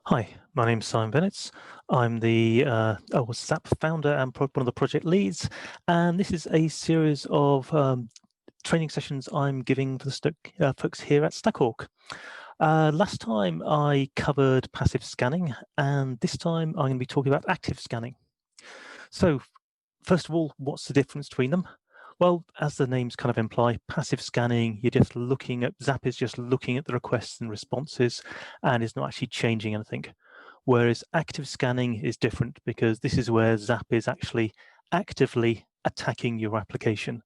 Hi, my name's Simon Bennett. I'm the ZAP founder and one of the project leads, and this is a series of training sessions I'm giving for the folks here at Stackhawk. Last time I covered passive scanning, and this time I'm going to be talking about active scanning. So, first of all, what's the difference between them? Well, as the names kind of imply, passive scanning, you're just looking at, ZAP is just looking at the requests and responses and is not actually changing anything. Whereas active scanning is different because this is where ZAP is actually actively attacking your application.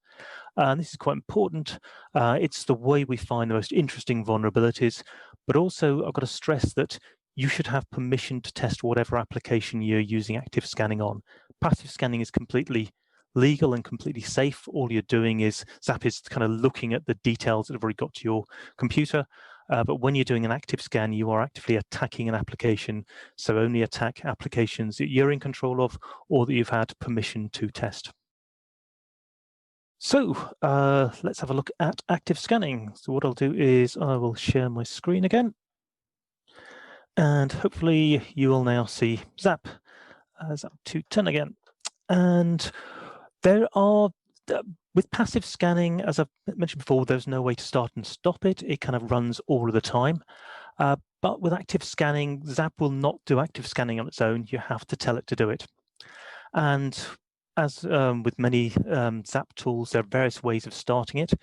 And this is quite important. It's the way we find the most interesting vulnerabilities, but also I've got to stress that you should have permission to test whatever application you're using active scanning on. Passive scanning is completely legal and completely safe. All you're doing is ZAP is kind of looking at the details that have already got to your computer. But when you're doing an active scan, you are actively attacking an application. So only attack applications that you're in control of or that you've had permission to test. So let's have a look at active scanning. So what I'll do is I will share my screen again. And hopefully you will now see ZAP. ZAP 210 again. And there are, with passive scanning, as I've mentioned before, there's no way to start and stop it. It kind of runs all of the time. But with active scanning, ZAP will not do active scanning on its own. You have to tell it to do it. And as with many ZAP tools, there are various ways of starting it.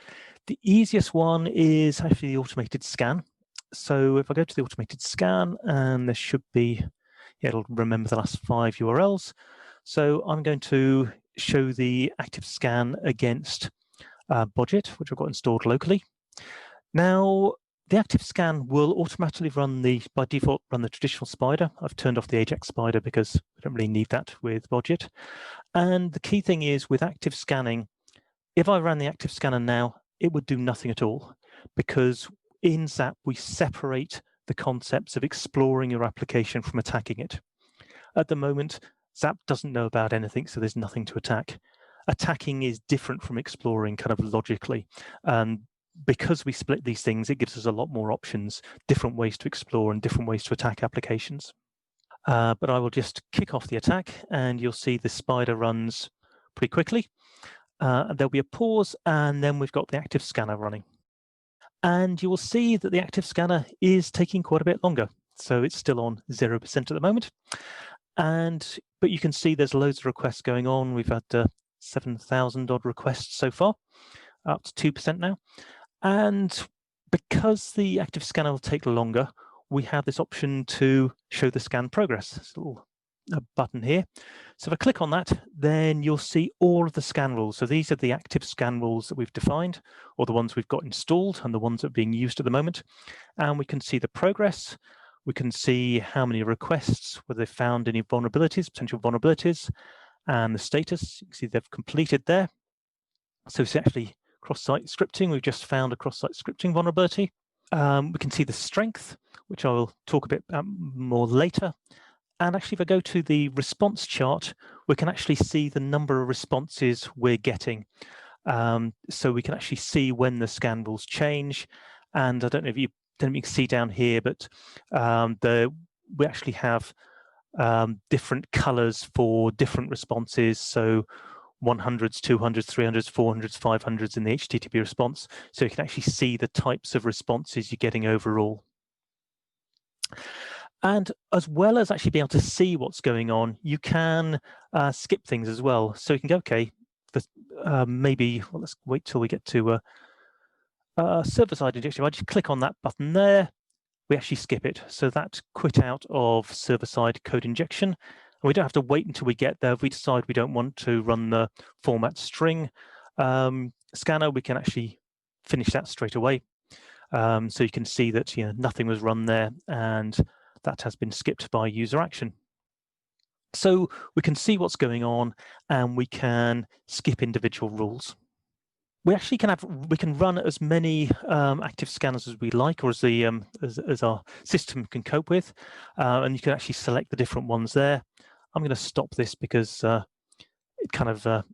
The easiest one is actually the automated scan. So if I go to the automated scan, and there should be, it'll remember the last 5 URLs. So I'm going to show the active scan against Budget, which I've got installed locally. Now, the active scan will automatically run by default, run the traditional spider. I've turned off the Ajax spider because we don't really need that with Budget. And the key thing is with active scanning, if I ran the active scanner now, it would do nothing at all because in ZAP, we separate the concepts of exploring your application from attacking it. At the moment, ZAP doesn't know about anything, so there's nothing to attack. Attacking is different from exploring kind of logically. Because we split these things, it gives us a lot more options, different ways to explore and different ways to attack applications. But I will just kick off the attack and you'll see the spider runs pretty quickly. There'll be a pause and then we've got the active scanner running. And you will see that the active scanner is taking quite a bit longer. So it's still on 0% at the moment. But you can see there's loads of requests going on. We've had 7,000 odd requests so far, up to 2% now. And because the active scanner will take longer, we have this option to show the scan progress. There's a little button here. So if I click on that, then you'll see all of the scan rules. So these are the active scan rules that we've defined, or the ones we've got installed and the ones that are being used at the moment. And we can see the progress. We can see how many requests, whether they've found any vulnerabilities, potential vulnerabilities, and the status. You can see they've completed there. So it's actually cross-site scripting. We've just found a cross-site scripting vulnerability. We can see the strength, which I will talk a bit more later. And actually, if I go to the response chart, we can actually see the number of responses we're getting. So we can actually see when the scan rules change. And I don't know if you can see down here, but we actually have different colors for different responses. So 100s, 200s, 300s, 400s, 500s in the HTTP response. So you can actually see the types of responses you're getting overall. And as well as actually being able to see what's going on, you can skip things as well. So you can go, okay, maybe, well, let's wait till we get to server-side injection. If I just click on that button there, we actually skip it. So that quit out of server-side code injection. And we don't have to wait until we get there. If we decide we don't want to run the format string scanner, we can actually finish that straight away. So you can see that nothing was run there and that has been skipped by user action. So we can see what's going on and we can skip individual rules. We actually can run as many active scanners as we like, or as our system can cope with, and you can actually select the different ones there. I'm going to stop this because it kind of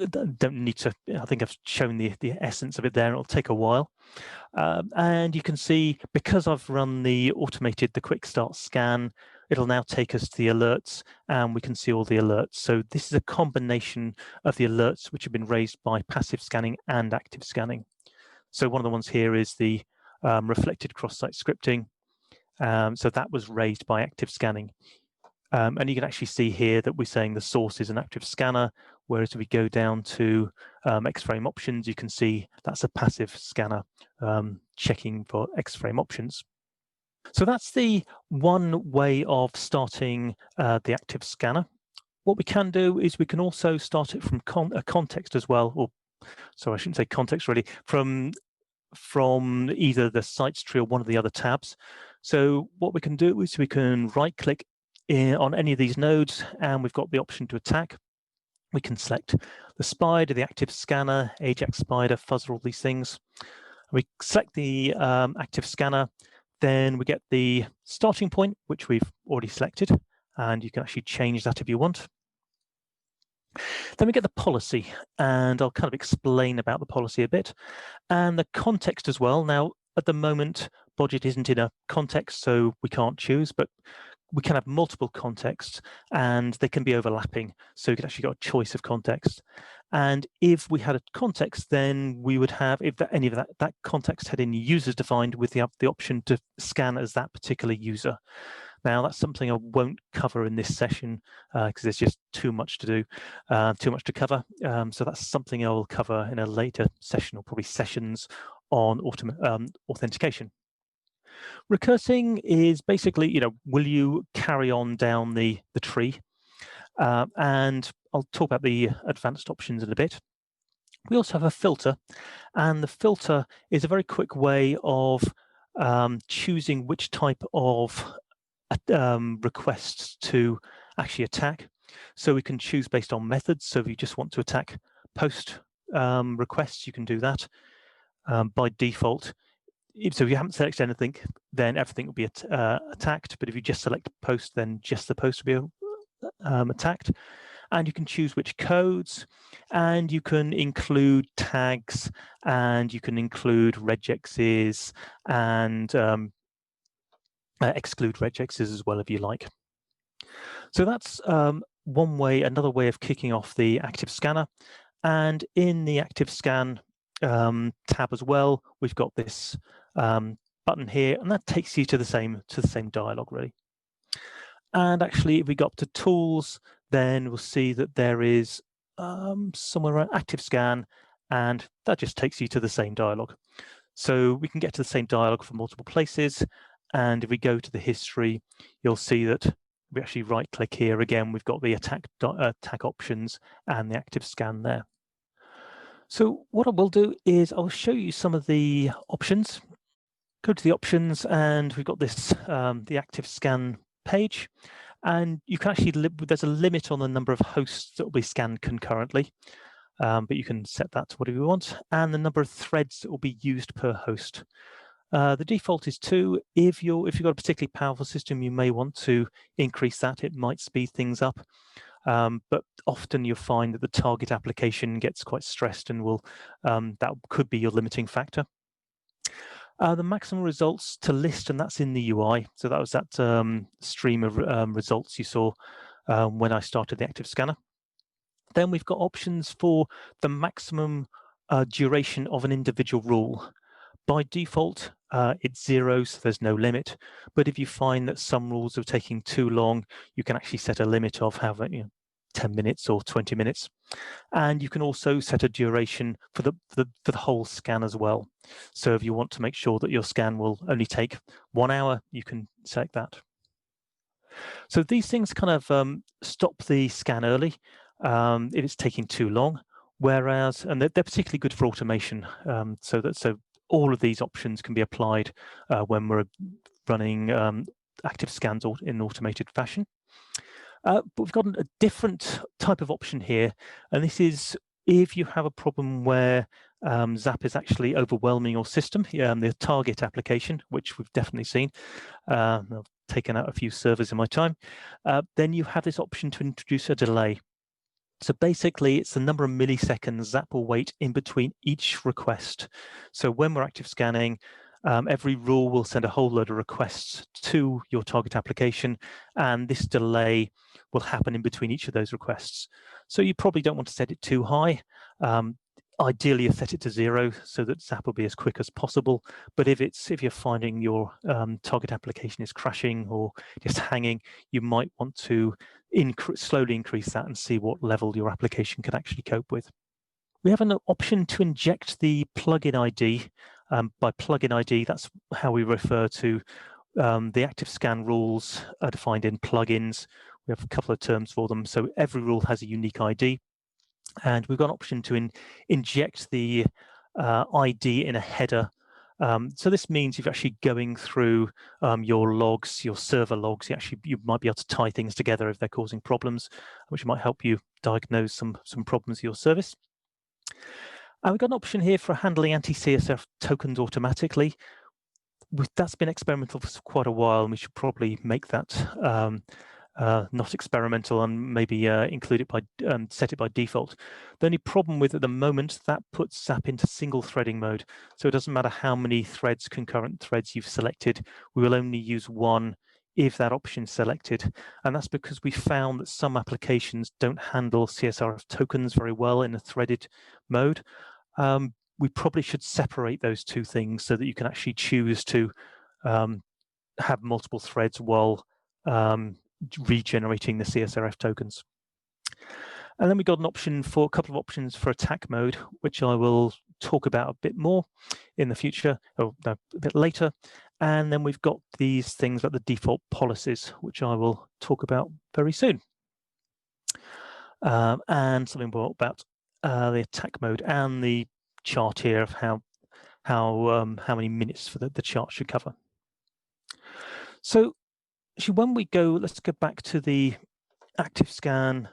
don't need to, I think I've shown the essence of it there. It'll take a while. And you can see, because I've run the quick start scan, it'll now take us to the alerts, and we can see all the alerts. So this is a combination of the alerts which have been raised by passive scanning and active scanning. So one of the ones here is the reflected cross-site scripting. So that was raised by active scanning. And you can actually see here that we're saying the source is an active scanner, whereas if we go down to X-frame options, you can see that's a passive scanner checking for X-frame options. So that's the one way of starting the active scanner. What we can do is we can also start it from a context as well, or sorry, I shouldn't say context really, from either the sites tree or one of the other tabs. So what we can do is we can right-click on any of these nodes, and we've got the option to attack. We can select the spider, the active scanner, Ajax spider, fuzzer, all these things. We select the active scanner, then we get the starting point, which we've already selected, and you can actually change that if you want. Then we get the policy, and I'll kind of explain about the policy a bit, and the context as well. Now, at the moment, budget isn't in a context, so we can't choose, but we can have multiple contexts, and they can be overlapping. So you can actually got a choice of context. And if we had a context, then we would have, if any of that context had any users defined, with the option to scan as that particular user. Now, that's something I won't cover in this session because there's just too much to do, too much to cover. So that's something I will cover in a later session, or probably sessions on authentication. Recursing is basically, will you carry on down the tree? And I'll talk about the advanced options in a bit. We also have a filter, and the filter is a very quick way of choosing which type of requests to actually attack. So we can choose based on methods. So if you just want to attack post requests, you can do that by default. So if you haven't selected anything, then everything will be attacked. But if you just select post, then just the post will be attacked. And you can choose which codes, and you can include tags, and you can include regexes, and exclude regexes as well if you like. So that's one way, another way of kicking off the active scanner. And in the active scan tab as well, we've got this button here, and that takes you to the same dialog really. And actually, if we go up to tools, then we'll see that there is somewhere around active scan, and that just takes you to the same dialog. So we can get to the same dialog from multiple places. And if we go to the history, you'll see that we actually right-click here again. We've got the attack options and the active scan there. So what I will do is I'll show you some of the options. Go to the options, and we've got this the active scan page, and you can actually there's a limit on the number of hosts that will be scanned concurrently, but you can set that to whatever you want, and the number of threads that will be used per host. The default is 2. If you've got a particularly powerful system, you may want to increase that. It might speed things up. But often you'll find that the target application gets quite stressed, and will that could be your limiting factor. The maximum results to list, and that's in the UI. So that was that stream of results you saw when I started the active scanner. Then we've got options for the maximum duration of an individual rule. By default, it's 0, so there's no limit. But if you find that some rules are taking too long, you can actually set a limit of 10 minutes or 20 minutes. And you can also set a duration for the whole scan as well. So if you want to make sure that your scan will only take 1 hour, you can select that. So these things kind of stop the scan early if it's taking too long. Whereas, and they're particularly good for automation, so all of these options can be applied when we're running active scans in automated fashion. But we've got a different type of option here, and this is if you have a problem where ZAP is actually overwhelming your system, the target application, which we've definitely seen. I've taken out a few servers in my time. Then you have this option to introduce a delay. So basically, it's the number of milliseconds ZAP will wait in between each request. So when we're active scanning, every rule will send a whole load of requests to your target application, and this delay will happen in between each of those requests. So you probably don't want to set it too high. Ideally, you set it to 0 so that ZAP will be as quick as possible. But if you're finding your target application is crashing or just hanging, you might want to slowly increase that and see what level your application can actually cope with. We have an option to inject the plugin ID. By plugin ID, that's how we refer to the active scan rules are defined in plugins. We have a couple of terms for them. So every rule has a unique ID. And we've got an option to inject the ID in a header. So this means if you're actually going through your logs, your server logs, you might be able to tie things together if they're causing problems, which might help you diagnose some problems of your service. And we've got an option here for handling anti-CSRF tokens automatically. That's been experimental for quite a while, and we should probably make that not experimental and maybe include it by set it by default. The only problem with at the moment, that puts ZAP into single threading mode. So it doesn't matter how many concurrent threads you've selected, we will only use one if that option is selected. And that's because we found that some applications don't handle CSRF tokens very well in a threaded mode. We probably should separate those two things so that you can actually choose to have multiple threads while regenerating the CSRF tokens. And then we got a couple of options for attack mode, which I will talk about a bit more in the future, or no, a bit later. And then we've got these things like the default policies, which I will talk about very soon. And something more about the attack mode and the chart here of how many minutes for the chart should cover. So when we go, let's go back to the active scan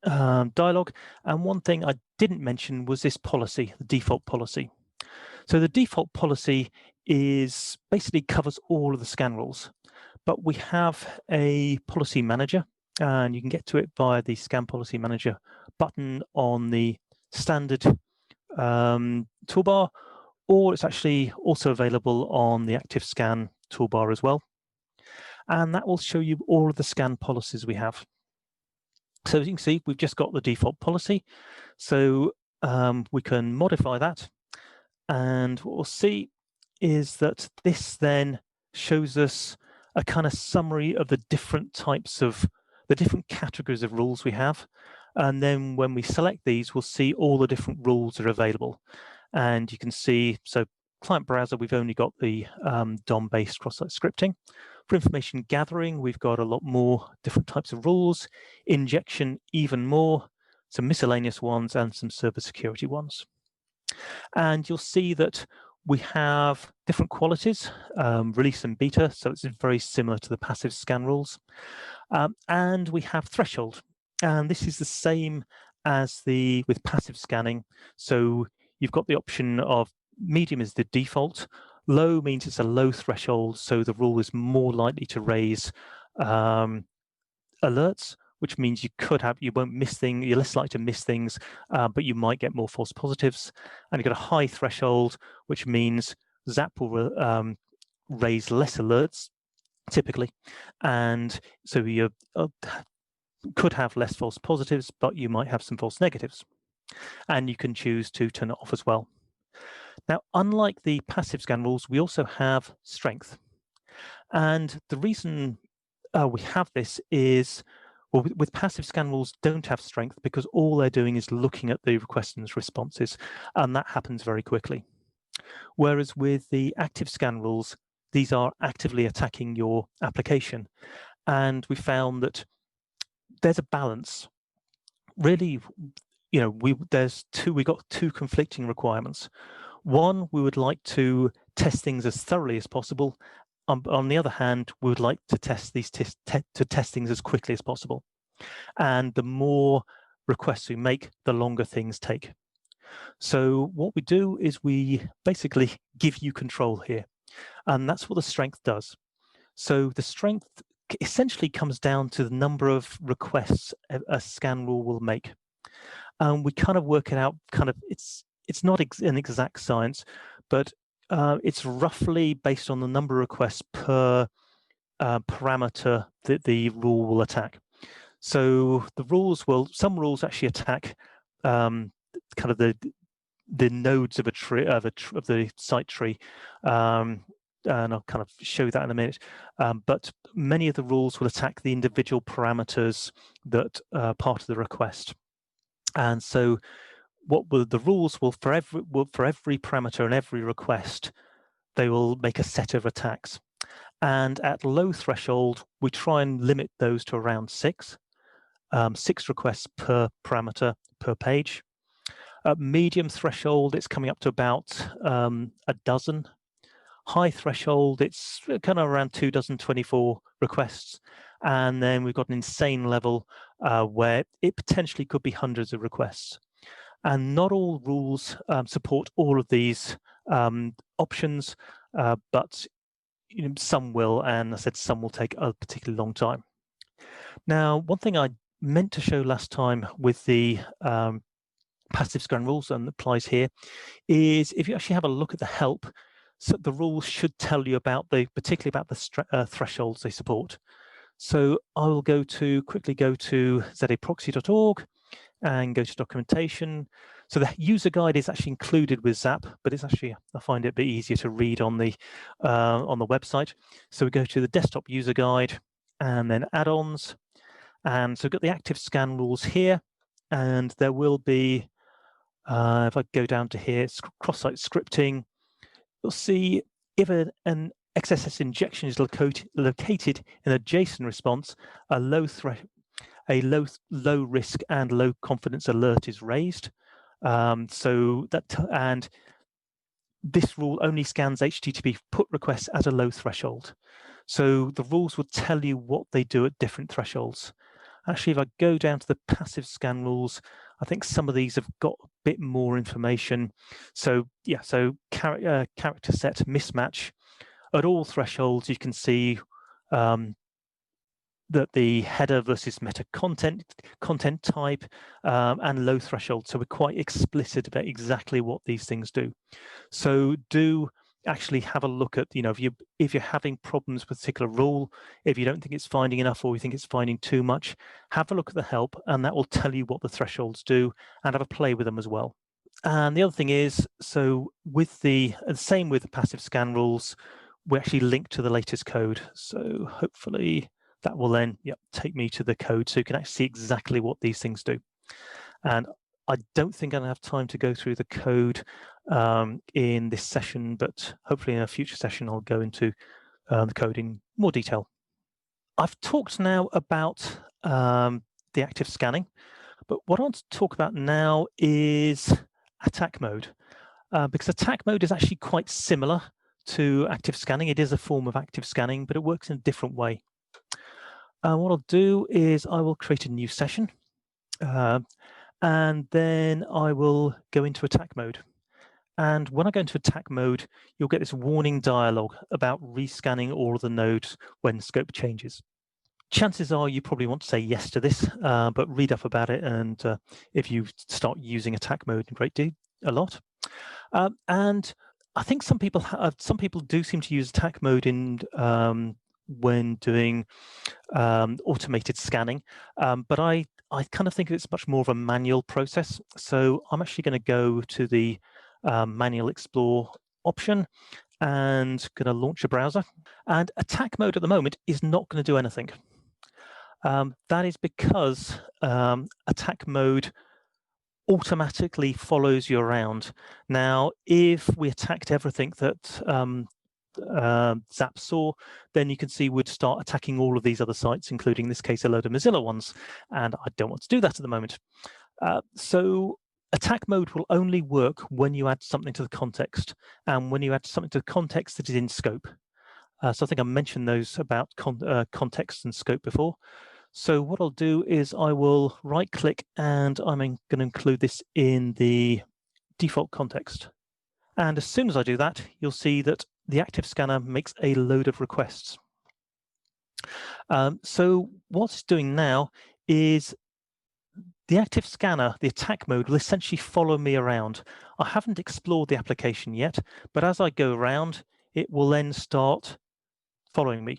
dialog. And one thing I didn't mention was this policy, the default policy. So the default policy basically covers all of the scan rules, but we have a policy manager, and you can get to it via the Scan Policy Manager button on the standard toolbar, or it's actually also available on the Active Scan toolbar as well. And that will show you all of the scan policies we have. So as you can see, we've just got the default policy. So we can modify that. And what we'll see is that this then shows us a kind of summary of the different categories of rules we have. And then when we select these, we'll see all the different rules that are available. And you can see, so client browser, we've only got the DOM-based cross-site scripting. For information gathering, we've got a lot more different types of rules. Injection, even more, some miscellaneous ones, and some server security ones. And you'll see that we have different qualities, release and beta, so it's very similar to the passive scan rules. And we have threshold, and this is the same as with passive scanning. So you've got the option of medium is the default, low means it's a low threshold, so the rule is more likely to raise alerts, which means you won't miss things, you're less likely to miss things, but you might get more false positives. And you've got a high threshold, which means ZAP will raise less alerts, typically. And so you could have less false positives, but you might have some false negatives. And you can choose to turn it off as well. Now, unlike the passive scan rules, we also have strength. And the reason we have this is, well, with passive scan rules don't have strength because all they're doing is looking at the requests and responses, and that happens very quickly. Whereas with the active scan rules, these are actively attacking your application. And we found that there's a balance. Really, we got two conflicting requirements. One, we would like to test things as thoroughly as possible. On the other hand, we would like to test things as quickly as possible. And the more requests we make, the longer things take. So what we do is we basically give you control here. And that's what the strength does. So the strength essentially comes down to the number of requests a scan rule will make. And we kind of work it out. It's not an exact science, but it's roughly based on the number of requests per parameter that the rule will attack. So some rules actually attack kind of the nodes of the site tree, and I'll kind of show that in a minute. But many of the rules will attack the individual parameters that are part of the request. And so the rules will for every parameter and every request, they will make a set of attacks. And at low threshold, we try and limit those to around 6 requests per parameter per page. At medium threshold, it's coming up to about a dozen. High threshold, it's kind of around 24 requests. And then we've got an insane level where it potentially could be hundreds of requests. And not all rules support all of these options, but some will, and I said some will take a particularly long time. Now, one thing I meant to show last time with the passive scan rules, and applies here, is if you actually have a look at the help, so the rules should tell you particularly about the thresholds they support. So I will quickly go to zataproxy.org and go to documentation. So the user guide is actually included with ZAP, but it's actually, I find it a bit easier to read on the website. So we go to the desktop user guide and then add-ons. And so we've got the active scan rules here, and there will be, if I go down to here, cross-site scripting, you'll see if an XSS injection is located in a JSON response, a low risk and low confidence alert is raised. And this rule only scans HTTP put requests at a low threshold. So the rules will tell you what they do at different thresholds. Actually, if I go down to the passive scan rules, I think some of these have got a bit more information. So yeah, so character set mismatch. At all thresholds, you can see that the header versus meta content type, and low threshold. So we're quite explicit about exactly what these things do. So do actually have a look at, if you're having problems with a particular rule, if you don't think it's finding enough or you think it's finding too much, have a look at the help, and that will tell you what the thresholds do, and have a play with them as well. And the other thing is, so with the same with the passive scan rules, we actually link to the latest code. So hopefully that will then take me to the code so you can actually see exactly what these things do. And I don't think I'm going to have time to go through the code in this session, but hopefully in a future session I'll go into the code in more detail. I've talked now about the active scanning, but what I want to talk about now is attack mode, because attack mode is actually quite similar to active scanning. It is a form of active scanning, but it works in a different way. What I'll do is I will create a new session, and then I will go into attack mode. And when I go into attack mode, you'll get this warning dialog about rescanning all of the nodes when scope changes. Chances are you probably want to say yes to this, but read up about it, and if you start using attack mode a lot. And I think some people do seem to use attack mode in when doing automated scanning, but I kind of think it's much more of a manual process. So I'm actually going to go to the manual explore option and going to launch a browser. And attack mode at the moment is not going to do anything. That is because attack mode automatically follows you around. Now, if we attacked everything that ZAP saw, then you can see we'd start attacking all of these other sites, including in this case a load of Mozilla ones, and I don't want to do that at the moment. So attack mode will only work when you add something to the context, and when you add something to the context that is in scope. So I think I mentioned those about context and scope before. So what I'll do is I will right click, and I'm going to include this in the default context. And as soon as I do that, you'll see that the active scanner makes a load of requests. So what it's doing now is the active scanner, the attack mode, will essentially follow me around. I haven't explored the application yet, but as I go around, it will then start following me.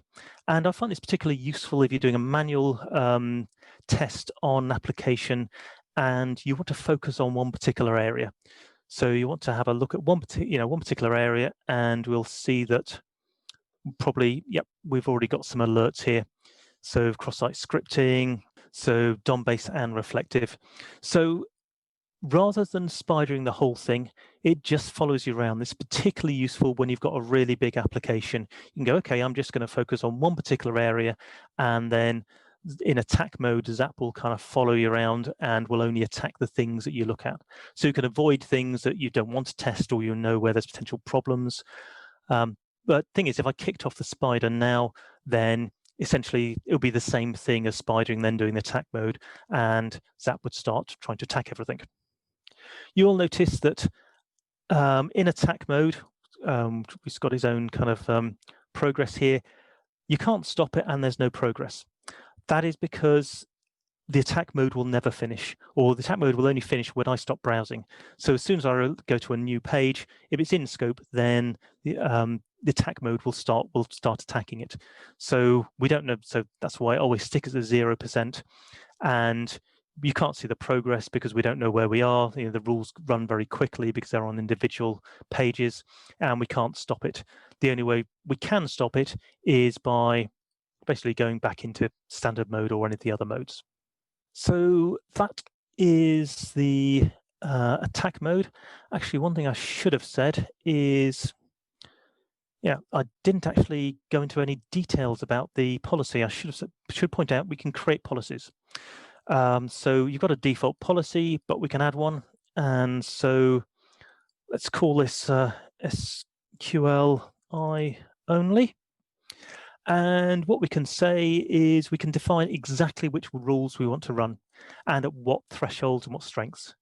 And I find this particularly useful if you're doing a manual test on an application and you want to focus on one particular area. So you want to have a look at one particular area, and we'll see that probably, yep, we've already got some alerts here. So cross-site scripting, so DOM-based and reflective. So rather than spidering the whole thing, it just follows you around. This is particularly useful when you've got a really big application. You can go, okay, I'm just going to focus on one particular area, and then in attack mode, ZAP will kind of follow you around and will only attack the things that you look at. So you can avoid things that you don't want to test, or you know where there's potential problems. But the thing is, if I kicked off the spider now, then essentially it'll be the same thing as spidering, then doing the attack mode, and ZAP would start trying to attack everything. You'll notice that in attack mode, he's got his own kind of progress here. You can't stop it, and there's no progress. That is because the attack mode will never finish, or the attack mode will only finish when I stop browsing. So as soon as I go to a new page, if it's in scope, then the attack mode will start attacking it. So we don't know. So that's why I always stick at the 0%, and you can't see the progress because we don't know where we are. You know, the rules run very quickly because they're on individual pages, and we can't stop it. The only way we can stop it is by basically going back into standard mode or any of the other modes. So that is the attack mode. Actually, one thing I should have said is, yeah, I didn't actually go into any details about the policy. I should point out we can create policies. So you've got a default policy, but we can add one. And so let's call this SQLI only. And what we can say is we can define exactly which rules we want to run and at what thresholds and what strengths.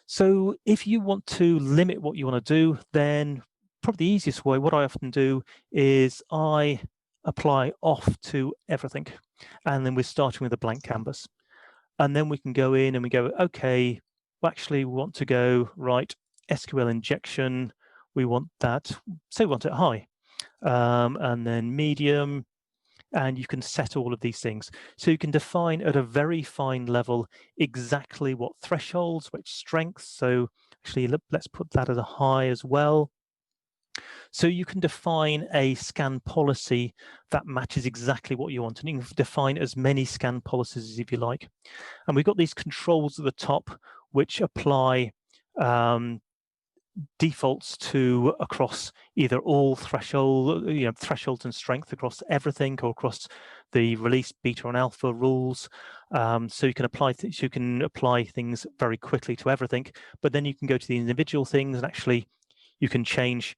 So if you want to limit what you want to do, then probably the easiest way, what I often do is I apply off to everything. And then we're starting with a blank canvas. And then we can go in and we go, okay, well, actually we want to go, right, SQL injection, we want that, say we want it high. And then medium, and you can set all of these things. So you can define at a very fine level exactly what thresholds, which strengths. So actually, let's put that as a high as well. So you can define a scan policy that matches exactly what you want, and you can define as many scan policies as if you like. And we've got these controls at the top, which apply defaults to across either all thresholds and strength across everything, or across the release, beta, and alpha rules. So you can apply things very quickly to everything, but then you can go to the individual things, and actually you can change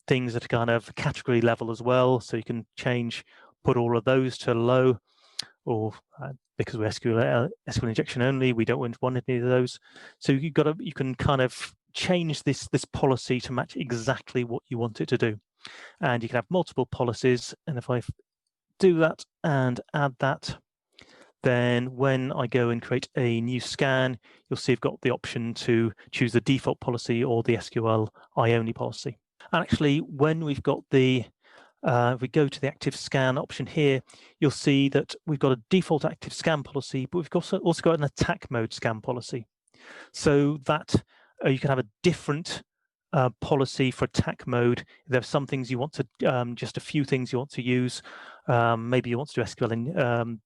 things at a kind of category level as well. So you can put all of those to low, or because we're SQL injection only, we don't want any of those. So you can kind of change this policy to match exactly what you want it to do. And you can have multiple policies. And if I do that and add that, then when I go and create a new scan, you'll see I've got the option to choose the default policy or the SQL only policy. And actually, when we've got if we go to the active scan option here, you'll see that we've got a default active scan policy, but we've also got an attack mode scan policy. So that you can have a different policy for attack mode. There are some things you want to, just a few things you want to use. Maybe you want to do SQL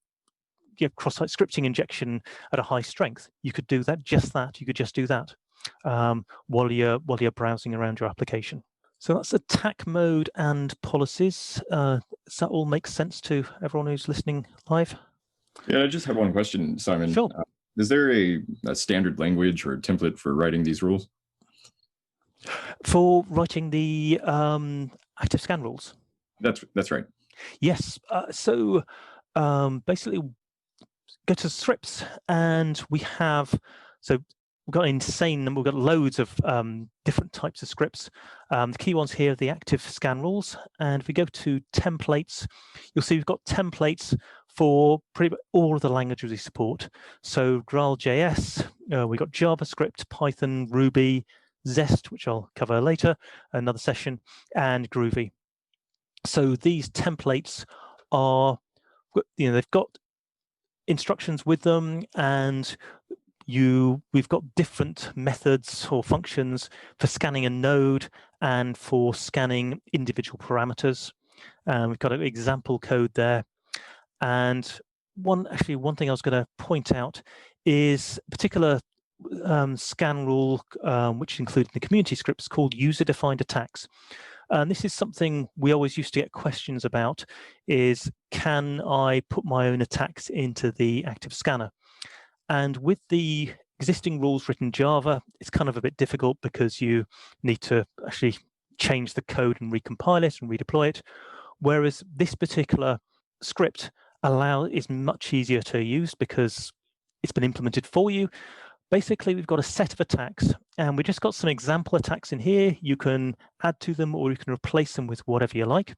cross-site scripting injection at a high strength. You could do that. You could just do that while you're browsing around your application. So that's attack mode and policies. Does that all make sense to everyone who's listening live? Yeah, I just have one question, Simon. Sure. Is there a standard language or template for writing these rules? For writing the active scan rules? That's right. Yes. So basically, go to scripts, and we have we've got we've got loads of different types of scripts. The key ones here are the active scan rules. And if we go to templates, you'll see we've got templates for pretty much all of the languages we support. So GraalJS, we've got JavaScript, Python, Ruby, Zest, which I'll cover later, another session, and Groovy. So these templates are, they've got instructions with them, and we've got different methods or functions for scanning a node and for scanning individual parameters. We've got an example code there. And one thing I was going to point out is a particular scan rule, which included the community scripts, called user-defined attacks. And this is something we always used to get questions about, is can I put my own attacks into the active scanner? And with the existing rules written in Java, it's kind of a bit difficult because you need to actually change the code and recompile it and redeploy it. Whereas this particular script is much easier to use because it's been implemented for you. Basically, we've got a set of attacks, and we just got some example attacks in here. You can add to them or you can replace them with whatever you like.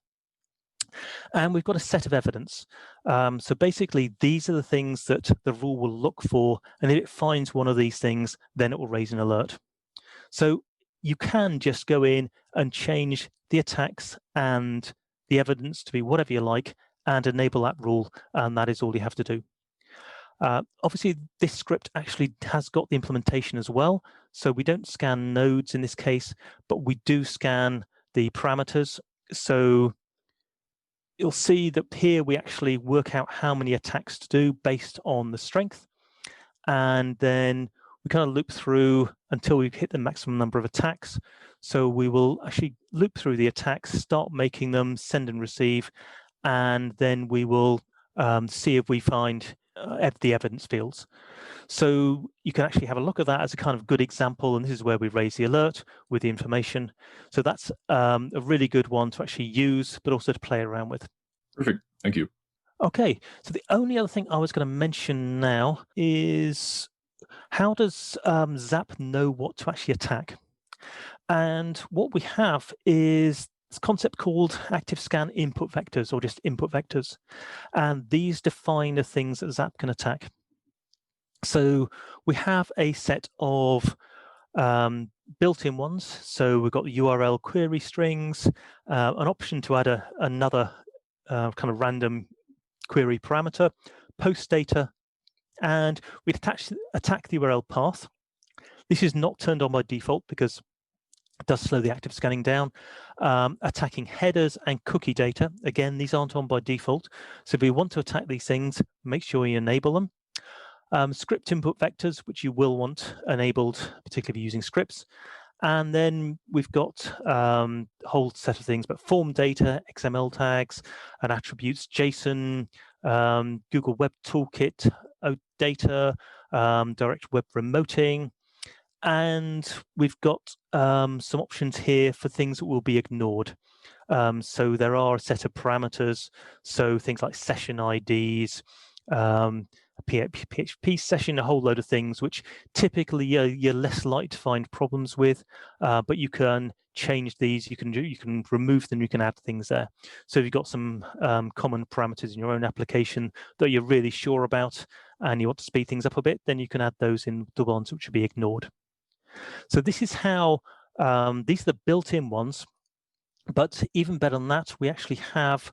And we've got a set of evidence. So basically, these are the things that the rule will look for. And if it finds one of these things, then it will raise an alert. So you can just go in and change the attacks and the evidence to be whatever you like and enable that rule. And that is all you have to do. Obviously, this script actually has got the implementation as well. So we don't scan nodes in this case, but we do scan the parameters. So you'll see that here we actually work out how many attacks to do based on the strength. And then we kind of loop through until we've hit the maximum number of attacks. So we will actually loop through the attacks, start making them, send and receive, and then we will see if we find the evidence fields. So you can actually have a look at that as a kind of good example, and this is where we raise the alert with the information. So that's a really good one to actually use, but also to play around with. Perfect. Thank you. Okay, so the only other thing I was going to mention now is how does ZAP know what to actually attack? And what we have is this concept called active scan input vectors, or just input vectors. And these define the things that ZAP can attack. So we have a set of built-in ones. So we've got the URL query strings, an option to add another kind of random query parameter, post data, and we attack the URL path. This is not turned on by default because it does slow the active scanning down. Attacking headers and cookie data. Again, these aren't on by default. So if we want to attack these things, make sure you enable them. Script input vectors, which you will want enabled, particularly if you're using scripts. And then we've got a whole set of things, but form data, XML tags, and attributes, JSON, Google Web Toolkit, data, direct web remoting. And we've got some options here for things that will be ignored. So there are a set of parameters, so things like session IDs, PHP session, a whole load of things which typically you're less likely to find problems with, but you can change these, you can remove them, you can add things there. So if you've got some common parameters in your own application that you're really sure about and you want to speed things up a bit, then you can add those in the ones which should be ignored. So this is how these are the built-in ones, but even better than that, we actually have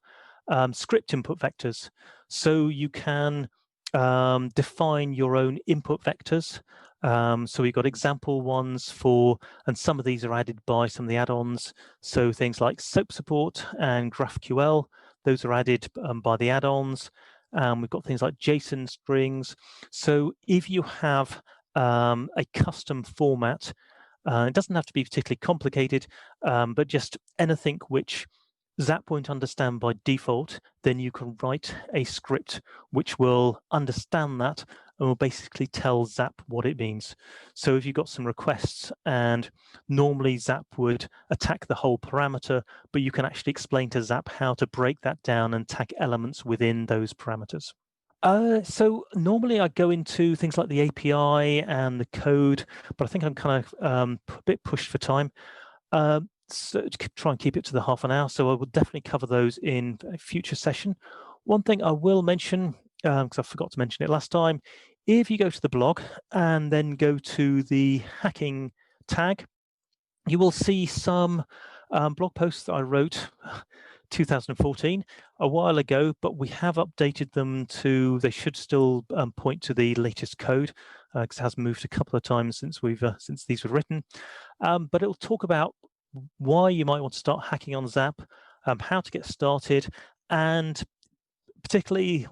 script input vectors. So you can define your own input vectors. So we've got example ones and some of these are added by some of the add-ons. So things like SOAP support and GraphQL, those are added by the add-ons. We've got things like JSON strings. So if you have a custom format, it doesn't have to be particularly complicated, but just anything which ZAP won't understand by default, then you can write a script which will understand that and will basically tell ZAP what it means. So if you've got some requests, and normally ZAP would attack the whole parameter, but you can actually explain to ZAP how to break that down and attack elements within those parameters. So normally I go into things like the API and the code, but I think I'm kind of a bit pushed for time. So to try and keep it to the half an hour. So I will definitely cover those in a future session. One thing I will mention, because I forgot to mention it last time, if you go to the blog and then go to the hacking tag, you will see some blog posts that I wrote 2014, a while ago, but we have updated them to, they should still point to the latest code, because it has moved a couple of times since since these were written. But it'll talk about why you might want to start hacking on ZAP, how to get started, and particularly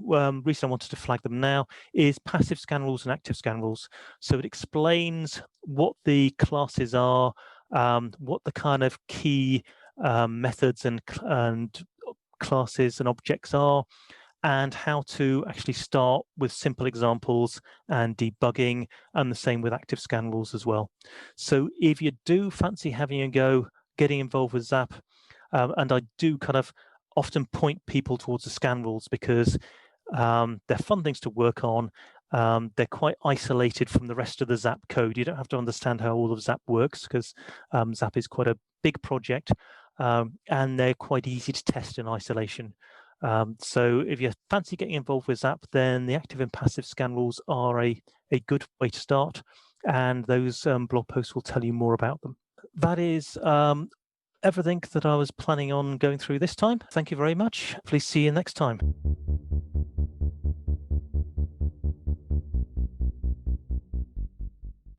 reason I wanted to flag them now is passive scan rules and active scan rules. So it explains what the classes are, what the kind of key methods and classes and objects are, and how to actually start with simple examples and debugging, and the same with active scan rules as well. So if you do fancy having a go, getting involved with ZAP, and I do kind of often point people towards the scan rules because they're fun things to work on. They're quite isolated from the rest of the ZAP code. You don't have to understand how all of ZAP works because ZAP is quite a big project, and they're quite easy to test in isolation. So if you fancy getting involved with ZAP, then the active and passive scan rules are a good way to start, and those blog posts will tell you more about them. That is everything that I was planning on going through this time. Thank you very much. Please see you next time.